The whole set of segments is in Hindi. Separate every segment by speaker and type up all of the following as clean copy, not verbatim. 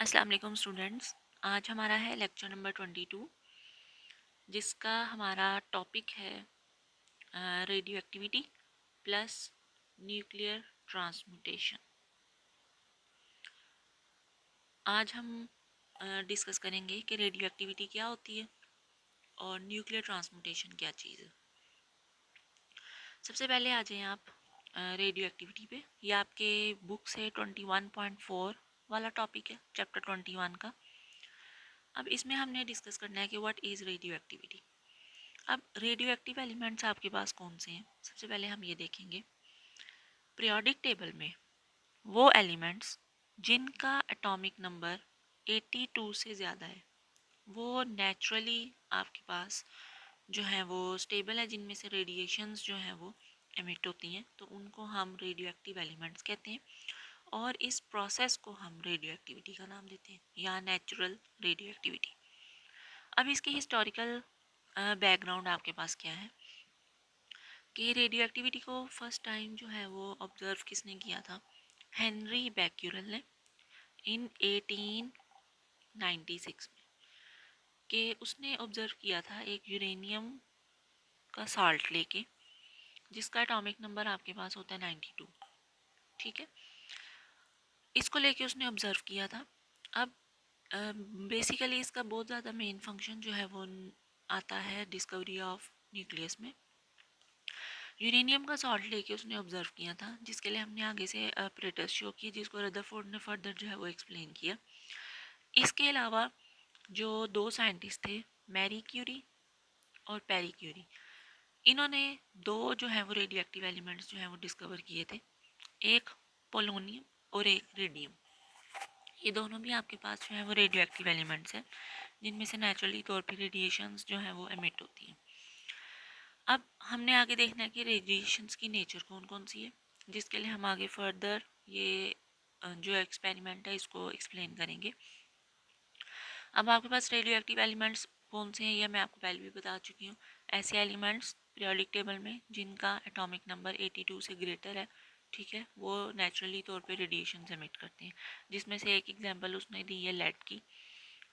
Speaker 1: अस्सलाम वालेकुम स्टूडेंट्स। आज हमारा है लेक्चर नंबर 22, जिसका हमारा टॉपिक है radio activity plus nuclear transmutation. आज हम डिस्कस करेंगे कि रेडियो एक्टिविटी क्या होती है और न्यूक्लियर ट्रांसम्यूटेशन क्या चीज़ है। सबसे पहले आ जाएं आप रेडियो एक्टिविटी पे। ये आपके बुक से 21.4 वाला टॉपिक है, चैप्टर 21 का। अब इसमें हमने डिस्कस करना है कि व्हाट इज़ रेडियो एक्टिविटी। अब रेडियो एक्टिव एलिमेंट्स आपके पास कौन से हैं? सबसे पहले हम ये देखेंगे पीरियोडिक टेबल में वो एलिमेंट्स जिनका एटॉमिक नंबर 82 से ज़्यादा है, वो नेचुरली आपके पास जो है वो स्टेबल है, जिनमें से रेडिएशंस जो हैं वो एमिट होती हैं, तो उनको हम रेडियो एक्टिव एलिमेंट्स कहते हैं। और इस प्रोसेस को हम रेडियो एक्टिविटी का नाम देते हैं या नेचुरल रेडियो एक्टिविटी। अब इसकी हिस्टोरिकल बैकग्राउंड आपके पास क्या है कि रेडियो एक्टिविटी को फर्स्ट टाइम जो है वो ऑब्जर्व किसने किया था? हेनरी बैक्यूरेल ने इन 1896 में। कि उसने ऑब्जर्व किया था एक यूरेनियम का साल्ट लेके, जिसका एटॉमिक नंबर आपके पास होता है 92। ठीक है, इसको लेके उसने ऑब्जर्व किया था। अब बेसिकली इसका बहुत ज़्यादा मेन फंक्शन जो है वो आता है डिस्कवरी ऑफ न्यूक्लियस में। यूरेनियम का सॉल्ट लेके उसने ऑब्जर्व किया था, जिसके लिए हमने आगे से ऑपरेटर्स शो किए, जिसको रदरफोर्ड ने फर्दर जो है वो एक्सप्लेन किया। इसके अलावा जो दो साइंटिस्ट थे, मैरी क्यूरी और पेरी क्यूरी, इन्होंने दो जो है वो रेडियो एक्टिव एलिमेंट्स जो है वो डिस्कवर किए थे, एक पोलोनियम और एक रेडियम। ये दोनों भी आपके पास जो है वो रेडियो एक्टिव एलिमेंट्स हैं, जिनमें से नेचुरली तौर पर रेडिएशंस जो है वो एमिट होती हैं। अब हमने आगे देखना है कि रेडिएशंस की नेचर कौन कौन सी है, जिसके लिए हम आगे फर्दर ये जो एक्सपेरिमेंट है इसको एक्सप्लेन करेंगे। अब आपके पास रेडियो एक्टिव एलिमेंट्स कौन से हैं, ये मैं आपको पहले भी बता चुकी हूँ। ऐसे एलिमेंट्स पीरियोडिक टेबल में जिनका एटॉमिक नंबर 82 से ग्रेटर है, ठीक है, वो नेचुरली तौर पे रेडिएशन एमिट करते हैं। जिसमें से एक एग्जांपल उसने दी है लेड की।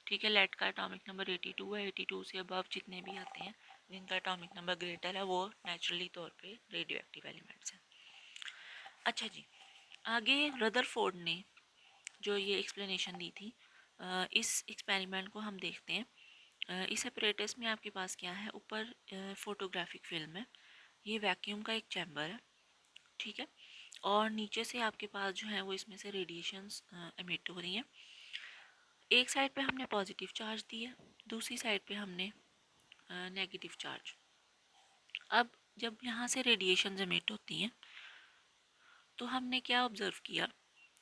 Speaker 1: ठीक है, लेड का एटॉमिक नंबर 82 है। 82 से अबव जितने भी आते हैं जिनका एटॉमिक नंबर ग्रेटर है, वो नेचुरली तौर पे रेडियो एक्टिव एलिमेंट्स हैं। अच्छा जी, आगे रदरफोर्ड ने जो ये एक्सप्लेनेशन दी थी, इस एक्सपेरिमेंट को हम देखते हैं। इस apparatus में आपके पास क्या है, ऊपर फोटोग्राफिक फिल्म है, ये वैक्यूम का एक चैम्बर है, ठीक है, और नीचे से आपके पास जो है वो इसमें से रेडिएशंस एमिट हो रही हैं। एक साइड पे हमने पॉजिटिव चार्ज दिया, दूसरी साइड पे हमने नेगेटिव चार्ज। अब जब यहाँ से रेडिएशन एमिट होती हैं, तो हमने क्या ऑब्जर्व किया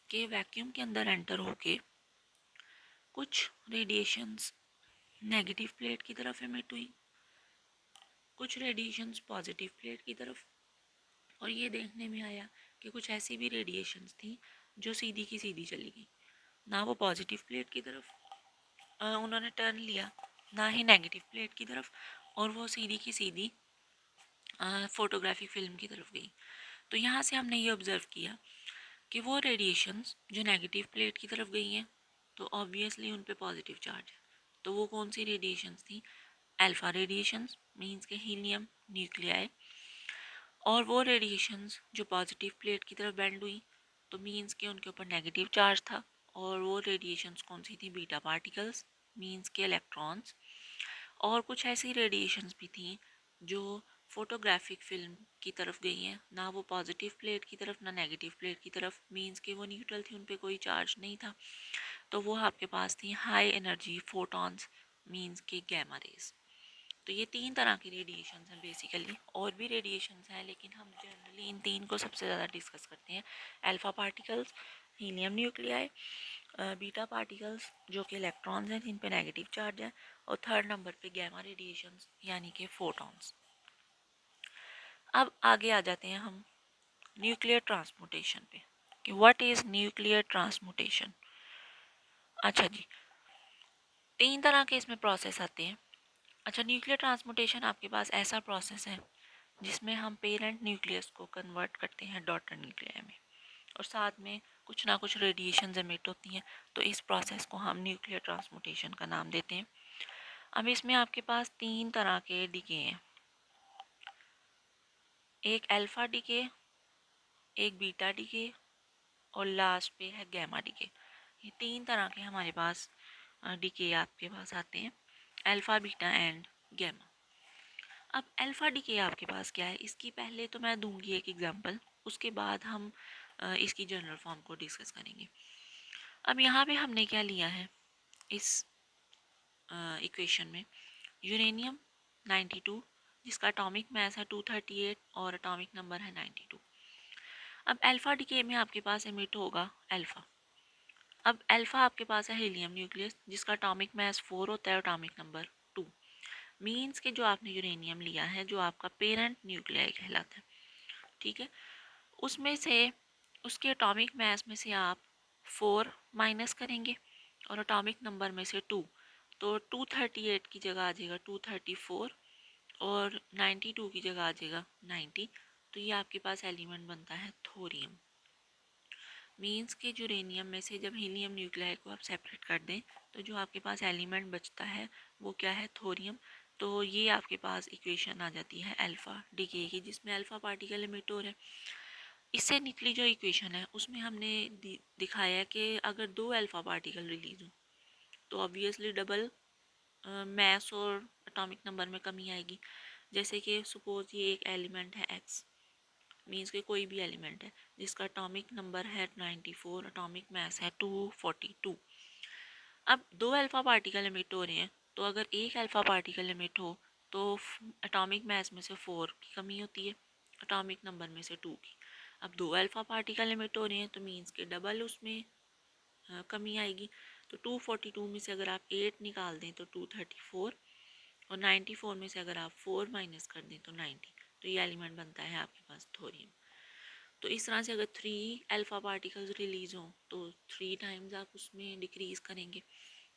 Speaker 1: कि वैक्यूम के अंदर एंटर होके कुछ रेडिएशंस नेगेटिव प्लेट की तरफ एमिट हुई, कुछ रेडिएशंस पॉजिटिव प्लेट की तरफ। और ये देखने में आया कि कुछ ऐसी भी रेडिएशंस थी जो सीधी की सीधी चली गई, ना वो पॉजिटिव प्लेट की तरफ उन्होंने टर्न लिया, ना ही नेगेटिव प्लेट की तरफ, और वो सीधी की सीधी फोटोग्राफिक फिल्म की तरफ गई। तो यहाँ से हमने ये ऑब्जर्व किया कि वो रेडिएशंस जो नेगेटिव प्लेट की तरफ गई हैं, तो ऑब्वियसली उन पे पॉजिटिव चार्ज है। तो वो कौन सी रेडिएशंस थी? अल्फा रेडिएशंस, मीन्स के हीलियम न्यूक्लियाई। और वो रेडिएशंस जो पॉजिटिव प्लेट की तरफ बेंड हुई, तो मीन्स के उनके ऊपर नेगेटिव चार्ज था। और वो रेडिएशंस कौन सी थी? बीटा पार्टिकल्स, मीन्स के इलेक्ट्रॉन्स। और कुछ ऐसी रेडिएशंस भी थी जो फोटोग्राफिक फिल्म की तरफ गई हैं, ना वो पॉजिटिव प्लेट की तरफ ना नेगेटिव प्लेट की तरफ, मीन्स के वो न्यूट्रल थी, उन पे कोई चार्ज नहीं था। तो वो आपके पास थी हाई एनर्जी फोटॉन्स, मीन्स के गैमा रेज। तो ये तीन तरह की रेडिएशन हैं बेसिकली, और भी रेडिएशन हैं लेकिन हम जनरली इन तीन को सबसे ज़्यादा डिस्कस करते हैं। Alpha particles, helium nuclei, beta particles जो कि इलेक्ट्रॉन्स हैं जिन पे नेगेटिव चार्ज है, और थर्ड नंबर पे गैमा रेडिएशंस यानी कि फोटॉन्स। अब आगे आ जाते हैं हम न्यूक्लियर ट्रांसमुटेशन पे कि व्हाट इज़ न्यूक्लियर ट्रांसमुटेशन। अच्छा जी, तीन तरह के इसमें प्रोसेस आते हैं। अच्छा, न्यूक्लियर ट्रांसमुटेशन आपके पास ऐसा प्रोसेस है जिसमें हम पेरेंट न्यूक्लियस को कन्वर्ट करते हैं डॉटर न्यूक्लियाई में। और साथ में कुछ ना कुछ रेडिएशन एमिट होती हैं। तो इस प्रोसेस को हम न्यूक्लियर ट्रांसमुटेशन का नाम देते हैं। अब इसमें आपके पास 3 तरह के डीके हैं, एक अल्फा डीके, एक बीटा डीके और लास्ट पे है गैमा डीके। ये 3 तरह के हमारे पास डीके आपके पास आते हैं, अल्फा, बीटा एंड गैमा। अब अल्फा डीके आपके पास क्या है, इसकी पहले तो मैं दूंगी एक एग्जांपल, उसके बाद हम इसकी जनरल फॉर्म को डिस्कस करेंगे। अब यहाँ पे हमने क्या लिया है इस इक्वेशन में, यूरेनियम 92 जिसका एटॉमिक मास है 238 और एटॉमिक नंबर है 92। अब अल्फा डीके में आपके पास एमिट होगा अल्फा। अब अल्फा आपके पास है हीलियम न्यूक्लियस जिसका एटॉमिक मास 4 होता है, एटॉमिक नंबर 2। मीन्स के जो आपने यूरेनियम लिया है जो आपका पेरेंट न्यूक्लियाई कहलाता है, ठीक है, उसमें से उसके एटॉमिक मास में से आप 4 माइनस करेंगे और एटॉमिक नंबर में से 2, तो 238 की जगह आ जाएगा 234 और 92 की जगह आ जाएगा 90। तो ये आपके पास एलिमेंट बनता है थोरियम। मीन्स के यूरेनियम में से जब हीलियम न्यूक्लियाई को आप सेपरेट कर दें तो जो आपके पास एलिमेंट बचता है वो क्या है, थोरियम। तो ये आपके पास इक्वेशन आ जाती है अल्फा डीके की जिसमें अल्फा पार्टिकल एमिट हो रहे हैं। इससे निकली जो इक्वेशन है उसमें हमने दिखाया है कि अगर 2 अल्फा पार्टिकल रिलीज हो तो ऑब्वियसली डबल मैस और एटॉमिक नंबर में कमी आएगी। जैसे कि सपोज ये एक एलिमेंट है एक्स, मीन्स के कोई भी एलिमेंट है जिसका एटॉमिक नंबर है 94, एटॉमिक मास है 242। अब 2 अल्फा पार्टिकल एमिट हो रहे हैं तो अगर एक अल्फा पार्टिकल एमिट हो तो एटॉमिक मास में से 4 की कमी होती है, एटॉमिक नंबर में से 2 की। अब 2 अल्फा पार्टिकल एमिट हो रहे हैं तो मीन्स के डबल उसमें कमी आएगी। तो 242 में से अगर आप 8 निकाल दें तो 234 और 94 में से अगर आप 4 माइनस कर दें तो 90। तो ये एलिमेंट बनता है आपके पास थोरियम। तो इस तरह से अगर 3 अल्फा पार्टिकल्स रिलीज हों तो 3 टाइम्स आप उसमें डिक्रीज करेंगे।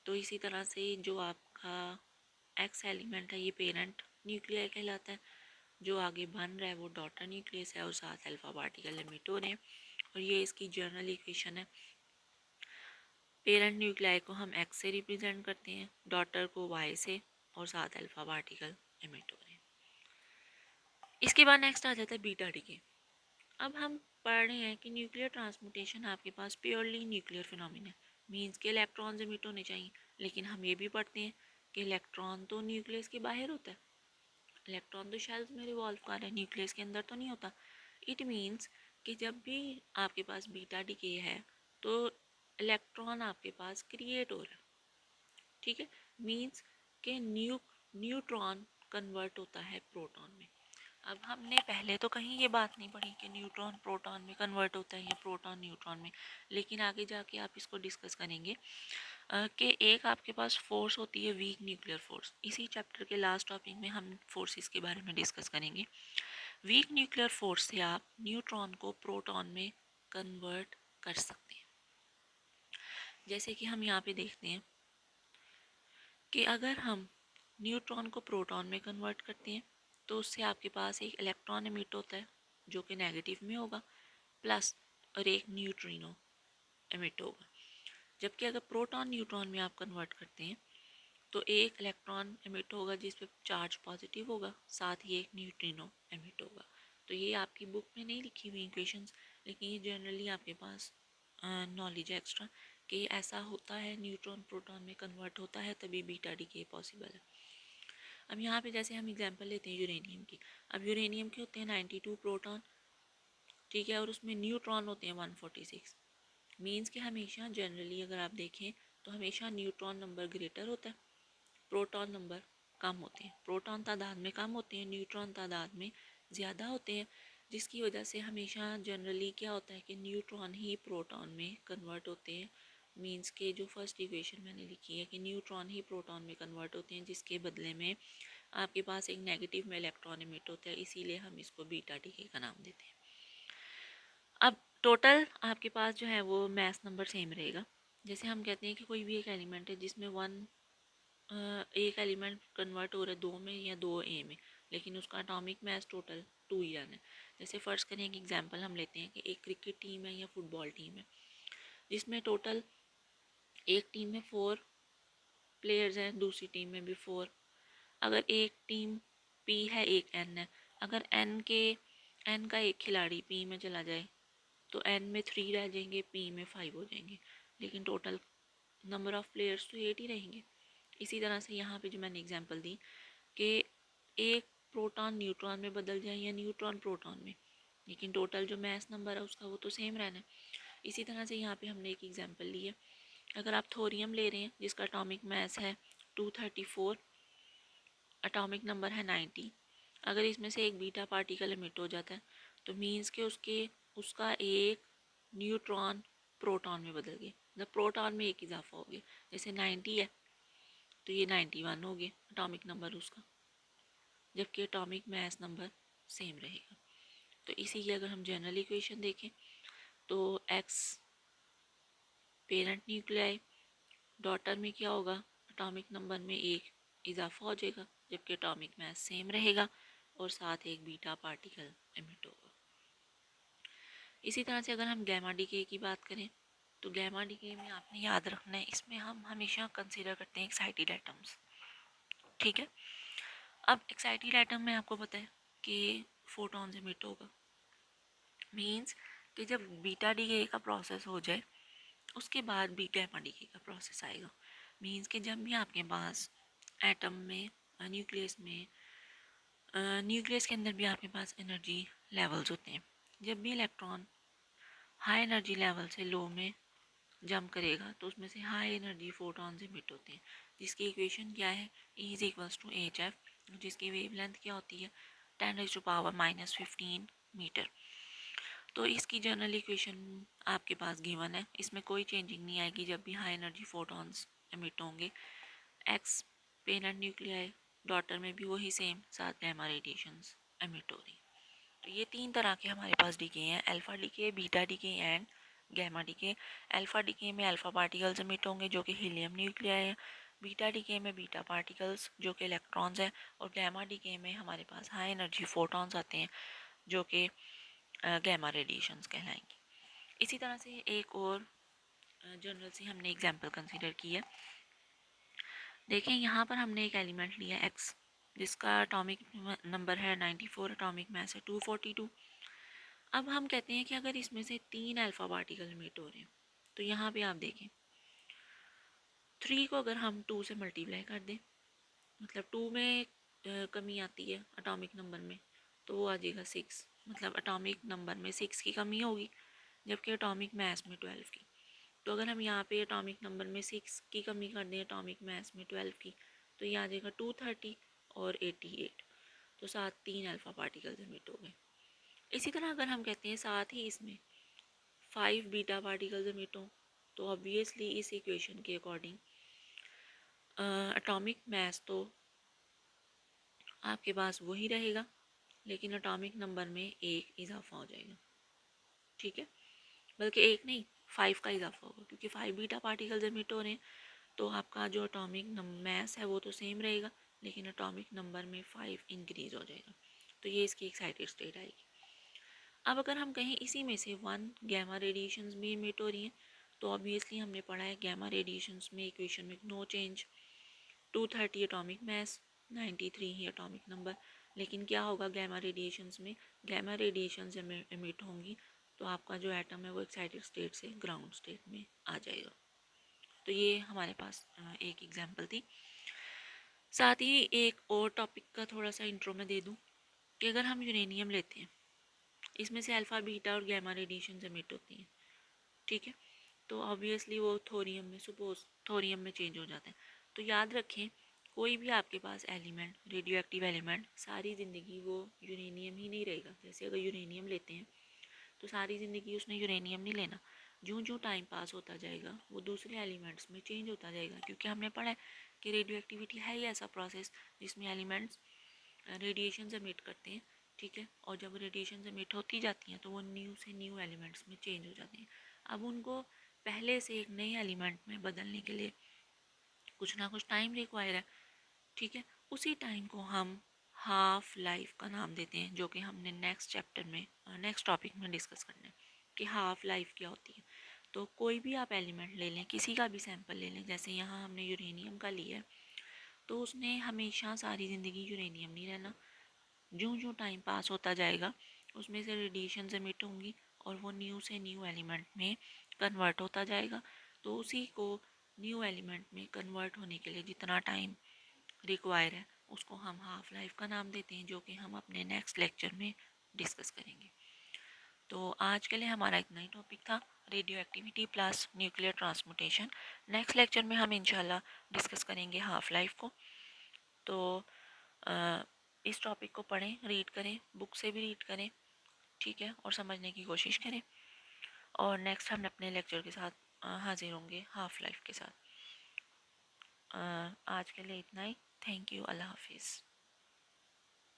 Speaker 1: तो इसी तरह से जो आपका एक्स एलिमेंट है ये पेरेंट न्यूक्लियर कहलाता है, जो आगे बन रहा है वो डॉटर न्यूक्लियस है और 7 अल्फा पार्टिकल एमिट हो रहे हैं। और ये इसकी जनरल इक्वेशन है। पेरेंट न्यूक्लियाई को हम एक्स से रिप्रेजेंट करते हैं, डॉटर को वाई से और 7 अल्फा पार्टिकल एमिट हो रहे हैं। इसके बाद नेक्स्ट आ जाता है बीटा डीके। अब हम पढ़ रहे हैं कि न्यूक्लियर ट्रांसमुटेशन आपके पास प्योरली न्यूक्लियर फिनोमिना है, मीन्स के इलेक्ट्रॉन्स एमिट होने चाहिए। लेकिन हम ये भी पढ़ते हैं कि इलेक्ट्रॉन तो न्यूक्लियस के बाहर होता है, इलेक्ट्रॉन तो शेल्स में रिवॉल्व कर रहा है, न्यूक्लियस के अंदर तो नहीं होता। इट मीन्स कि जब भी आपके पास बीटा डीके है तो इलेक्ट्रॉन आपके पास क्रिएट हो रहा है, ठीक है। मीन्स के न्यूट्रॉन कन्वर्ट होता है प्रोटॉन में। अब हमने पहले तो कहीं ये बात नहीं पढ़ी कि न्यूट्रॉन प्रोटॉन में कन्वर्ट होता है या प्रोटॉन न्यूट्रॉन में, लेकिन आगे जाके आप इसको डिस्कस करेंगे कि एक आपके पास फोर्स होती है वीक न्यूक्लियर फोर्स। इसी चैप्टर के लास्ट टॉपिक में हम फोर्सेस के बारे में डिस्कस करेंगे। वीक न्यूक्लियर फोर्स से आप न्यूट्रॉन को प्रोटॉन में कन्वर्ट कर सकते हैं। जैसे कि हम यहाँ पे देखते हैं कि अगर हम न्यूट्रॉन को प्रोटॉन में कन्वर्ट करते हैं तो उससे आपके पास एक इलेक्ट्रॉन एमिट होता है जो कि नेगेटिव में होगा, प्लस और एक न्यूट्रिनो एमिट होगा। जबकि अगर प्रोटॉन न्यूट्रॉन में आप कन्वर्ट करते हैं तो एक इलेक्ट्रॉन एमिट होगा जिस पे चार्ज पॉजिटिव होगा, साथ ही एक न्यूट्रिनो एमिट होगा। तो ये आपकी बुक में नहीं लिखी हुई इक्वेशंस, लेकिन ये जनरली आपके पास नॉलेज है एक्स्ट्रा कि ऐसा होता है, न्यूट्रॉन प्रोटॉन में कन्वर्ट होता है तभी बीटा डीके पॉसिबल है। अब यहाँ पे जैसे हम एग्जांपल लेते हैं यूरेनियम की। अब यूरेनियम के होते हैं 92 प्रोटॉन, ठीक है, और उसमें न्यूट्रॉन होते हैं 146। मीन्स कि हमेशा जनरली अगर आप देखें तो हमेशा न्यूट्रॉन नंबर ग्रेटर होता है, प्रोटॉन नंबर कम होते हैं। प्रोटॉन तादाद में कम होते हैं, न्यूट्रॉन तादाद में ज़्यादा होते हैं, जिसकी वजह से हमेशा जनरली क्या होता है कि न्यूट्रॉन ही प्रोटॉन में कन्वर्ट होते हैं। मीन्स के जो फर्स्ट इक्वेशन मैंने लिखी है कि न्यूट्रॉन ही प्रोटॉन में कन्वर्ट होते हैं, जिसके बदले में आपके पास एक नेगेटिव में इलेक्ट्रॉन एमिट होता है, इसीलिए हम इसको बीटा डीके का नाम देते हैं। अब टोटल आपके पास जो है वो मैस नंबर सेम रहेगा। जैसे हम कहते हैं कि कोई भी एक एलिमेंट है जिसमें एक एलिमेंट कन्वर्ट हो रहा है 2 में या 2 ए में, लेकिन उसका एटॉमिक मास टोटल 2 ही रहना है। जैसे फ़र्ज़ करें एक एग्जांपल हम लेते हैं कि एक क्रिकेट टीम है या फुटबॉल टीम है, जिसमें टोटल एक टीम में 4 प्लेयर्स हैं, दूसरी टीम में भी 4। अगर एक टीम पी है, एक एन है, अगर एन का एक खिलाड़ी पी में चला जाए तो एन में 3 रह जाएंगे, पी में 5 हो जाएंगे, लेकिन टोटल नंबर ऑफ़ प्लेयर्स तो 8 ही रहेंगे। इसी तरह से यहाँ पे जो मैंने एग्जांपल दी कि एक प्रोटॉन न्यूट्रॉन में बदल जाए या न्यूट्रॉन प्रोटॉन में, लेकिन टोटल जो मास नंबर है उसका वो तो सेम रहना है। इसी तरह से यहाँ पे हमने एक एग्जांपल ली है, अगर आप थोरियम ले रहे हैं जिसका एटॉमिक मास है 234, एटॉमिक नंबर है 90, अगर इसमें से एक बीटा पार्टिकल एमिट हो जाता है तो मीन्स के उसका एक न्यूट्रॉन प्रोटॉन में बदल गया, मतलब प्रोटॉन में एक इजाफा हो गया। जैसे 90 है तो ये 91 हो गया एटॉमिक नंबर उसका, जबकि एटॉमिक मास नंबर सेम रहेगा। तो इसी की अगर हम जनरल इक्वेशन देखें तो एक्स पेरेंट न्यूक्लियाई, डॉटर में क्या होगा, एटॉमिक नंबर में एक इजाफा हो जाएगा, जबकि एटॉमिक मास सेम रहेगा और साथ एक बीटा पार्टिकल एमिट होगा। इसी तरह से अगर हम गैमा डीके की बात करें तो गैमा डीके में आपने याद रखना है, इसमें हम हमेशा कंसीडर करते हैं एक्साइटेड एटम्स। ठीक है, अब एक्साइटेड एटम में आपको पता है कि फोटॉन्स एमिट होगा, मीन्स कि जब बीटा डीके का प्रोसेस हो जाए उसके बाद भी गैमा डीके का प्रोसेस आएगा। मीन्स कि जब भी आपके पास एटम में न्यूक्लियस के अंदर भी आपके पास एनर्जी लेवल्स होते हैं, जब भी इलेक्ट्रॉन हाई एनर्जी लेवल से लो में जंप करेगा तो उसमें से हाई एनर्जी फोटॉन्स एमिट होते हैं, जिसकी इक्वेशन क्या है, E is equals to H F, जिसकी वेवलेंथ क्या होती है 10⁻⁻15 मीटर। तो इसकी जनरल इक्वेशन आपके पास गिवन है, इसमें कोई चेंजिंग नहीं आएगी जब भी हाई एनर्जी फोटॉन्स एमिट होंगे। एक्स पेरेंट न्यूक्लियाई, डॉटर में भी वही सेम, साथ गैमा रेडिएशंस एमिट हो रही। तो ये 3 तरह के हमारे पास डीके हैं, alpha decay, beta decay and gamma decay. Alpha decay में अल्फा पार्टिकल्स एमिट होंगे जो कि हीलियम न्यूक्लियाई है, बीटा डीके में बीटा पार्टिकल्स जो कि इलेक्ट्रॉन्स हैं, और गैमा डीके में हमारे पास हाई एनर्जी फोटॉन्स आते हैं जो कि गैमा रेडिएशंस कहलाएंगे। इसी तरह से एक और जनरल से हमने एग्जांपल कंसीडर की है। देखें यहाँ पर हमने एक एलिमेंट लिया एक्स जिसका एटॉमिक नंबर है 94, एटॉमिक मास है 242। अब हम कहते हैं कि अगर इसमें से 3 अल्फा पार्टिकल एमिट हो रहे हैं तो यहाँ पे आप देखें 3 को अगर हम 2 से मल्टीप्लाई कर दें, मतलब 2 में कमी आती है एटॉमिक नंबर में तो वो आ जाएगा 6, मतलब एटॉमिक नंबर में 6 की कमी होगी जबकि एटॉमिक मास में 12 की। तो अगर हम यहाँ पे एटॉमिक नंबर में 6 की कमी कर दें एटॉमिक मास में 12 की तो ये आ जाएगा 230 और 88, तो साथ 3 अल्फा पार्टिकल्स एमिट हो गए। इसी तरह अगर हम कहते हैं साथ ही इसमें 5 बीटा पार्टिकल्स एमिट हों तो ऑब्वियसली इस इक्वेशन के अकॉर्डिंग एटॉमिक मास तो आपके पास वही रहेगा लेकिन एटॉमिक नंबर में एक इजाफा हो जाएगा। ठीक है, बल्कि एक नहीं 5 का इजाफा होगा क्योंकि 5 बीटा पार्टिकल्स एमिट हो रहे हैं, तो आपका जो एटॉमिक मास है वो तो सेम रहेगा लेकिन एटॉमिक नंबर में 5 इंक्रीज हो जाएगा। तो ये इसकी एक्साइटेड स्टेट आएगी। अब अगर हम कहें इसी में से 1 गैमा रेडिएशंस भी एमिट हो रही हैं तो ऑब्वियसली हमने पढ़ा है गैमा रेडिएशंस में इक्वेशन में नो चेंज, 230 एटॉमिक मास, 93 ही एटॉमिक नंबर। लेकिन क्या होगा गैमा रेडिएशंस में, गैमा रेडिएशंस एमिट होंगी तो आपका जो एटम है वो एक्साइटेड स्टेट से ग्राउंड स्टेट में आ जाएगा। तो ये हमारे पास एक एग्जांपल थी। साथ ही एक और टॉपिक का थोड़ा सा इंट्रो में दे दूं कि अगर हम यूरेनियम लेते हैं इसमें से अल्फ़ा बीटा और गैमा रेडिएशन एमिट होती हैं। ठीक है, तो ऑब्वियसली वो थोरियम में सपोज थोरियम में चेंज हो जाता है। तो याद रखें कोई भी आपके पास एलिमेंट रेडियो एक्टिव एलिमेंट सारी ज़िंदगी वो यूरेनियम ही नहीं रहेगा। जैसे अगर यूरेनियम लेते हैं तो सारी ज़िंदगी उसने यूरेनियम नहीं लेना, जो जो टाइम पास होता जाएगा वो दूसरे एलिमेंट्स में चेंज होता जाएगा, क्योंकि हमने पढ़ा है कि रेडियो एक्टिविटी है ही ऐसा प्रोसेस जिसमें एलिमेंट्स रेडिएशन एमिट करते हैं। ठीक है, और जब रेडिएशन एमिट होती जाती हैं तो वो न्यू से न्यू एलिमेंट्स में चेंज हो जाते हैं। अब उनको पहले से एक नए एलिमेंट में बदलने के लिए कुछ ना कुछ टाइम रिक्वायर है। ठीक है, उसी टाइम को हम हाफ लाइफ का नाम देते हैं, जो कि हमने नेक्स्ट चैप्टर में, नेक्स्ट टॉपिक में डिस्कस करना है कि हाफ लाइफ क्या होती है। तो कोई भी आप एलिमेंट ले लें, किसी का भी सैंपल ले लें, जैसे यहाँ हमने यूरेनियम का लिया है, तो उसने हमेशा सारी ज़िंदगी यूरेनियम नहीं रहना। जूँ जूँ टाइम पास होता जाएगा उसमें से रेडिएशन एमिट होंगी और वो न्यू से न्यू एलिमेंट में कन्वर्ट होता जाएगा। तो उसी को न्यू एलिमेंट में कन्वर्ट होने के लिए जितना टाइम रिक्वायर है उसको हम हाफ लाइफ का नाम देते हैं, जो कि हम अपने नेक्स्ट लेक्चर में डिस्कस करेंगे। तो आज के लिए हमारा इतना ही टॉपिक था, radioactivity plus nuclear transmutation. Next lecture में हम इंशाल्लाह डिस्कस करेंगे हाफ लाइफ को। तो इस टॉपिक को पढ़ें, रीड करें, बुक से भी रीड करें, ठीक है, और समझने की कोशिश करें। और नेक्स्ट हम अपने लेक्चर के साथ हाजिर होंगे हाफ लाइफ के साथ। आज के लिए इतना ही। Thank you. अल्लाह हाफिज़।